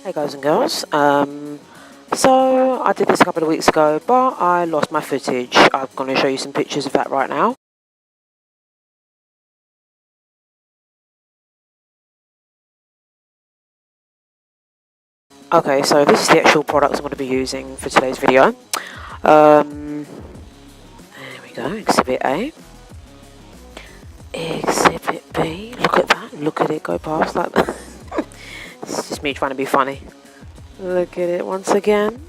Hey guys and girls, so I did this a couple of weeks ago, but I lost my footage. I'm going to show you some pictures of that right now. Okay, so this is the actual product I'm going to be using for today's video. There we go, Exhibit A. Exhibit B, look at that, look at it go past like that. It's just me trying to be funny. Look at it once again.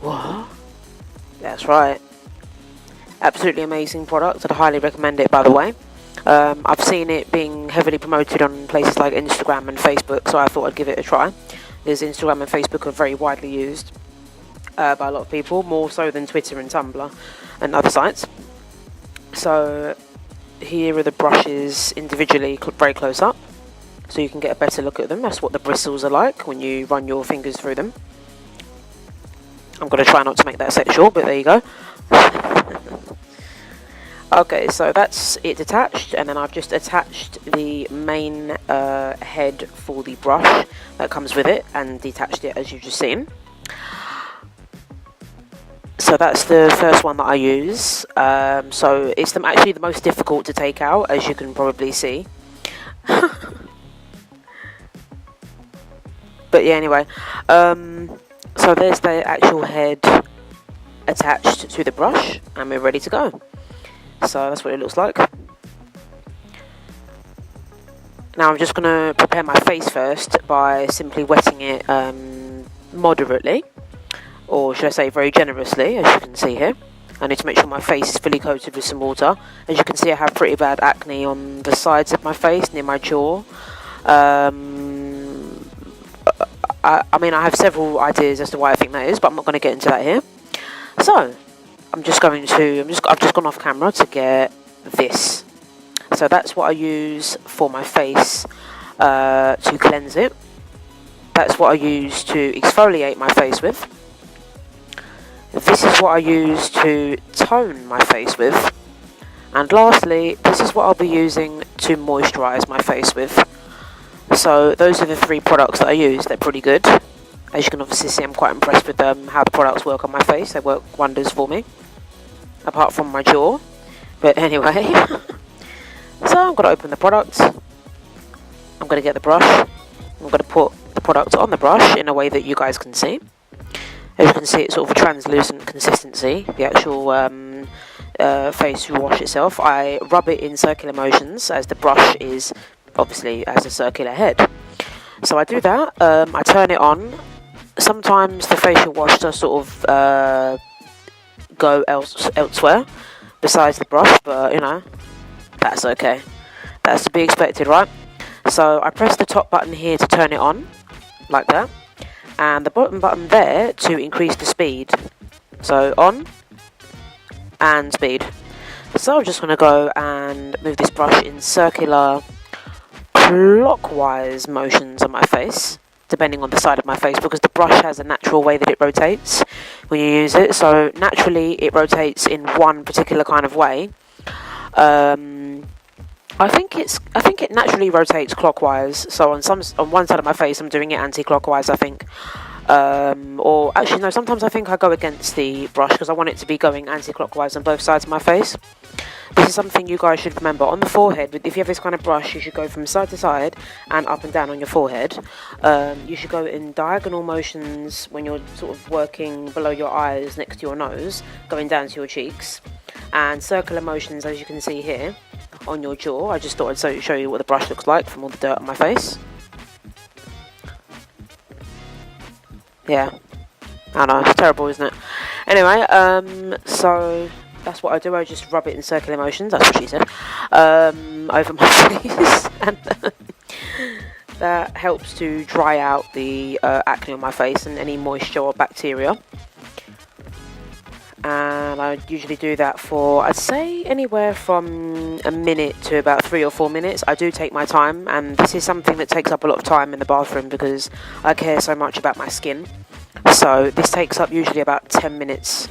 What? That's right. Absolutely amazing product. I'd highly recommend it, by the way. I've seen it being heavily promoted on places like Instagram and Facebook, so I thought I'd give it a try. Because Instagram and Facebook are very widely used by a lot of people, more so than Twitter and Tumblr and other sites. So here are the brushes individually, very close up, so you can get a better look at them. That's what the bristles are like when you run your fingers through them. I'm going to try not to make that sexual, but there you go. Okay, so that's it attached, and then I've just attached the main head for the brush that comes with it and detached it as you've just seen. So that's the first one that I use. So it's actually the most difficult to take out, as you can probably see. But yeah, anyway, so there's the actual head attached to the brush, and we're ready to go. So that's what it looks like. Now I'm just going to prepare my face first by simply wetting it moderately, or should I say very generously, as you can see here. I need to make sure my face is fully coated with some water. As you can see, I have pretty bad acne on the sides of my face, near my jaw. I mean, I have several ideas as to why I think that is, but I'm not going to get into that here. So, I've just gone off camera to get this. So that's what I use for my face to cleanse it. That's what I use to exfoliate my face with. This is what I use to tone my face with. And lastly, this is what I'll be using to moisturise my face with. So those are the three products that I use. They're pretty good. As you can obviously see, I'm quite impressed with how the products work on my face. They work wonders for me, apart from my jaw. But anyway, so I'm going to open the product. I'm going to get the brush. I'm going to put the product on the brush in a way that you guys can see. As you can see, it's sort of a translucent consistency, the actual face wash itself. I rub it in circular motions, as the brush is obviously has a circular head. So I do that, I turn it on. Sometimes the facial wash does sort of go elsewhere besides the brush, but you know, that's okay. That's to be expected, right? So I press the top button here to turn it on, like that, and the bottom button there to increase the speed. So on and speed. So I'm just going to go and move this brush in circular clockwise motions on my face, depending on the side of my face, because the brush has a natural way that it rotates when you use it. So naturally it rotates in one particular kind of way. I think it naturally rotates clockwise. So on one side of my face I'm doing it anti-clockwise, I think. Or actually no, sometimes I think I go against the brush because I want it to be going anti-clockwise on both sides of my face. This is something you guys should remember. On the forehead, if you have this kind of brush, you should go from side to side and up and down on your forehead. You should go in diagonal motions when you're sort of working below your eyes next to your nose, going down to your cheeks, and circular motions, as you can see here, on your jaw. I just thought I'd show you what the brush looks like from all the dirt on my face. Yeah, I know, it's terrible, isn't it? Anyway, so that's what I do. I just rub it in circular motions, that's what she said, over my face, and that helps to dry out the acne on my face and any moisture or bacteria. And I usually do that for, I'd say, anywhere from a minute to about 3 or 4 minutes. I do take my time, and this is something that takes up a lot of time in the bathroom because I care so much about my skin. So this takes up usually about 10 minutes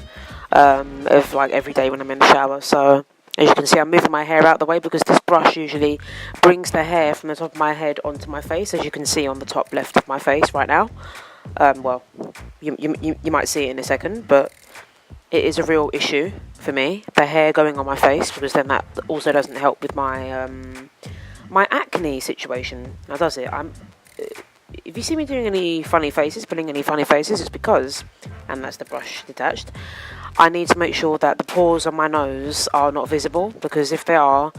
of like every day when I'm in the shower. So As you can see, I'm moving my hair out the way because this brush usually brings the hair from the top of my head onto my face, as you can see on the top left of my face right now. Well, you might see it in a second, but it is a real issue for me, the hair going on my face, because then that also doesn't help with my my acne situation. Now does it? If you see me doing any funny faces, pulling any funny faces, it's because, and that's the brush detached, I need to make sure that the pores on my nose are not visible, because if they are,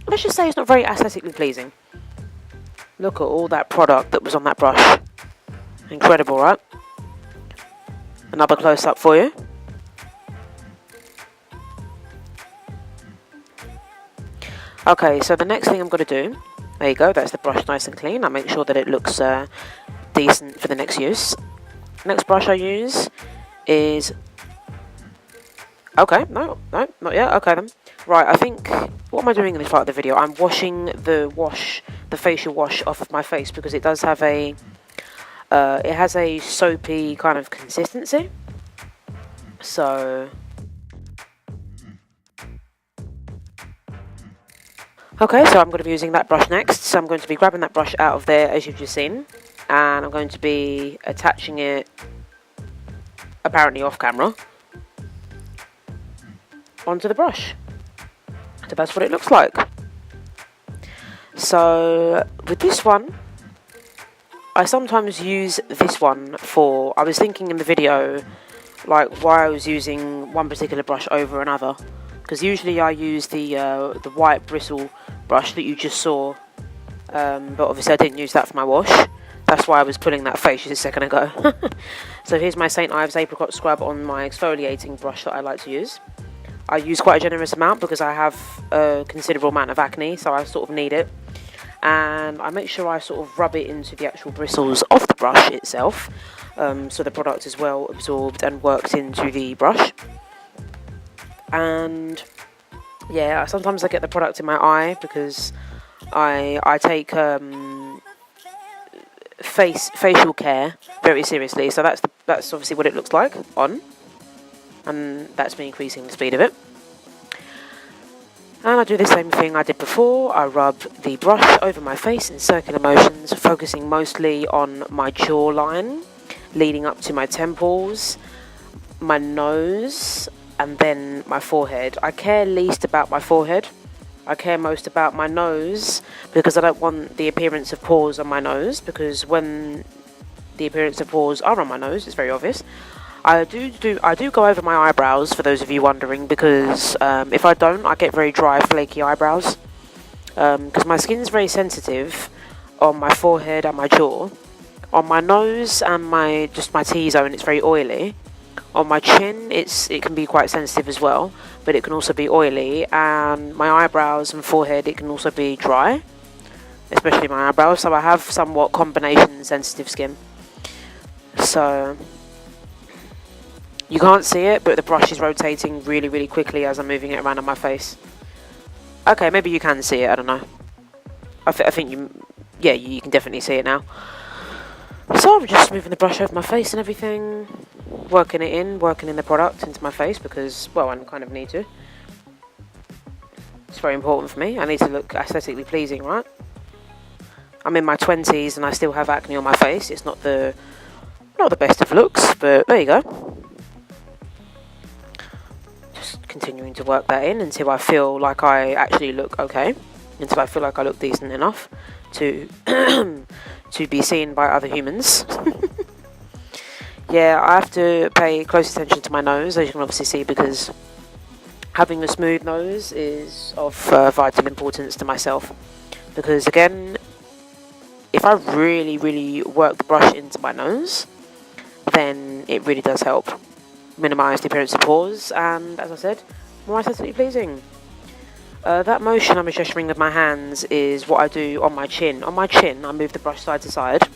let's just say it's not very aesthetically pleasing. Look at all that product that was on that brush. Incredible, right? Another close-up for you. Okay, so the next thing I'm going to do, there you go, that's the brush nice and clean. I make sure that it looks decent for the next use. Next brush I use is... Okay, no, not yet, okay then. Right, I think, what am I doing in this part of the video? I'm washing the facial wash off of my face, because it does have a... it has a soapy kind of consistency. So... Okay, so I'm going to be using that brush next. So I'm going to be grabbing that brush out of there, as you've just seen. And I'm going to be attaching it, apparently off camera, onto the brush. So that's what it looks like. So with this one, I sometimes use this one for... I was thinking in the video, like, why I was using one particular brush over another. Because usually I use the white bristle brush that you just saw, but obviously I didn't use that for my wash. That's why I was pulling that face just a second ago. So here's my St. Ives apricot scrub on my exfoliating brush that I like to use. I use quite a generous amount because I have a considerable amount of acne, so I sort of need it. And I make sure I sort of rub it into the actual bristles of the brush itself, so the product is well absorbed and worked into the brush. And yeah, sometimes I get the product in my eye because I take facial care very seriously. So that's obviously what it looks like on, and that's me increasing the speed of it. And I do the same thing I did before. I rub the brush over my face in circular motions, focusing mostly on my jawline, leading up to my temples, my nose, and then my forehead. I care least about my forehead. I care most about my nose, because I don't want the appearance of pores on my nose, because when the appearance of pores are on my nose, it's very obvious. I do go over my eyebrows, for those of you wondering, because if I don't, I get very dry, flaky eyebrows. Because my skin's very sensitive on my forehead and my jaw. On my nose and my T-zone, it's very oily. On my chin, it can be quite sensitive as well, but it can also be oily. And my eyebrows and forehead, it can also be dry, especially my eyebrows. So I have somewhat combination sensitive skin. So you can't see it, but the brush is rotating really, really quickly as I'm moving it around on my face. Okay, maybe you can see it, I don't know. I think you can definitely see it now. So I'm just moving the brush over my face and everything, working in the product into my face, because, well, I kind of need to. It's very important for me. I need to look aesthetically pleasing, right? I'm in my 20s and I still have acne on my face. It's not the best of looks, but there you go. Just continuing to work that in until I feel like I actually look okay, until I feel like I look decent enough to to be seen by other humans. Yeah, I have to pay close attention to my nose, as you can obviously see, because having a smooth nose is of vital importance to myself. Because again, if I really, really work the brush into my nose, then it really does help minimise the appearance of pores, and as I said, more aesthetically pleasing. That motion I'm gesturing with my hands is what I do on my chin. On my chin, I move the brush side to side.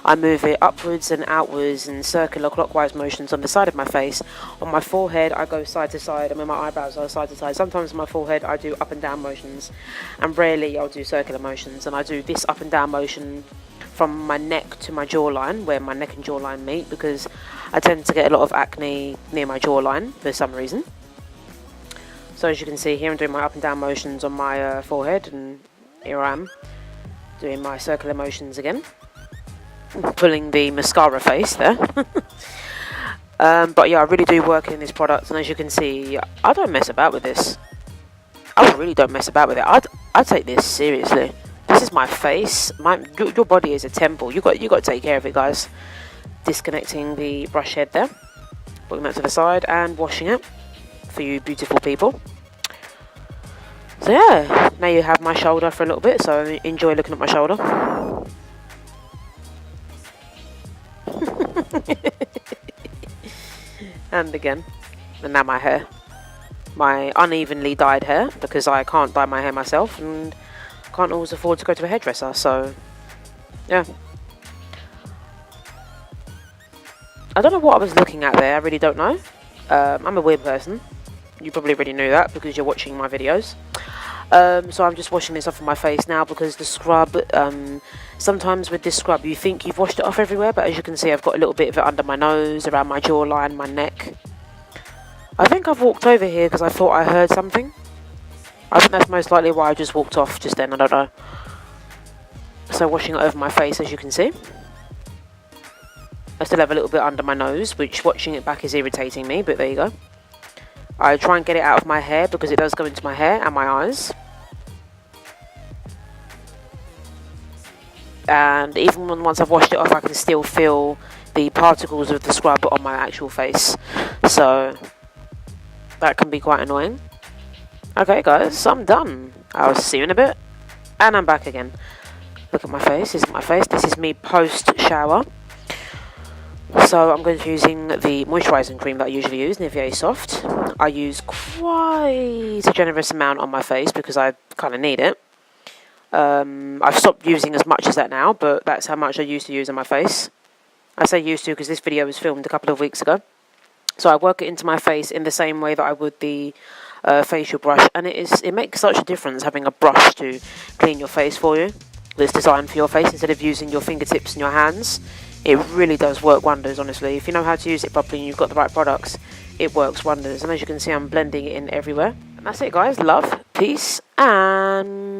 I move it upwards and outwards in circular clockwise motions on the side of my face. On my forehead, I go side to side, and with my eyebrows, I go side to side. Sometimes on my forehead, I do up and down motions, and rarely I'll do circular motions. And I do this up and down motion from my neck to my jawline, where my neck and jawline meet, because I tend to get a lot of acne near my jawline for some reason. So as you can see here, I'm doing my up and down motions on my forehead, and here I am doing my circular motions again, pulling the mascara face there. But yeah, I really do work in this product, and as you can see, I don't mess about with this. I really don't mess about with it. I take this seriously. This is my face. Your body is a temple. You got to take care of it, guys. Disconnecting the brush head there, putting that to the side, and washing it for you beautiful people. So yeah, now you have my shoulder for a little bit. So enjoy looking at my shoulder. And again, and now my hair. My unevenly dyed hair, because I can't dye my hair myself and can't always afford to go to a hairdresser, so yeah. I don't know what I was looking at there, I really don't know. I'm a weird person. You probably already knew that because you're watching my videos. So I'm just washing this off of my face now because the scrub, sometimes with this scrub you think you've washed it off everywhere, but as you can see I've got a little bit of it under my nose, around my jawline, my neck. I think I've walked over here because I thought I heard something. I think that's most likely why I just walked off just then, I don't know. So washing it over my face, as you can see. I still have a little bit under my nose, which watching it back is irritating me, but there you go. I try and get it out of my hair because it does go into my hair and my eyes. And even once I've washed it off, I can still feel the particles of the scrub on my actual face. So that can be quite annoying. Okay guys, I'm done. I'll see you in a bit. And I'm back again. Look at my face. This is my face. This is me post shower. So I'm going to be using the moisturising cream that I usually use, Nivea Soft. I use quite a generous amount on my face because I kind of need it. I've stopped using as much as that now, but that's how much I used to use on my face. I say used to because this video was filmed a couple of weeks ago. So I work it into my face in the same way that I would the facial brush, and it makes such a difference having a brush to clean your face for you that's designed for your face instead of using your fingertips and your hands. It really does work wonders, honestly. If you know how to use it properly and you've got the right products, it works wonders. And as you can see, I'm blending it in everywhere. And that's it, guys. Love, peace, and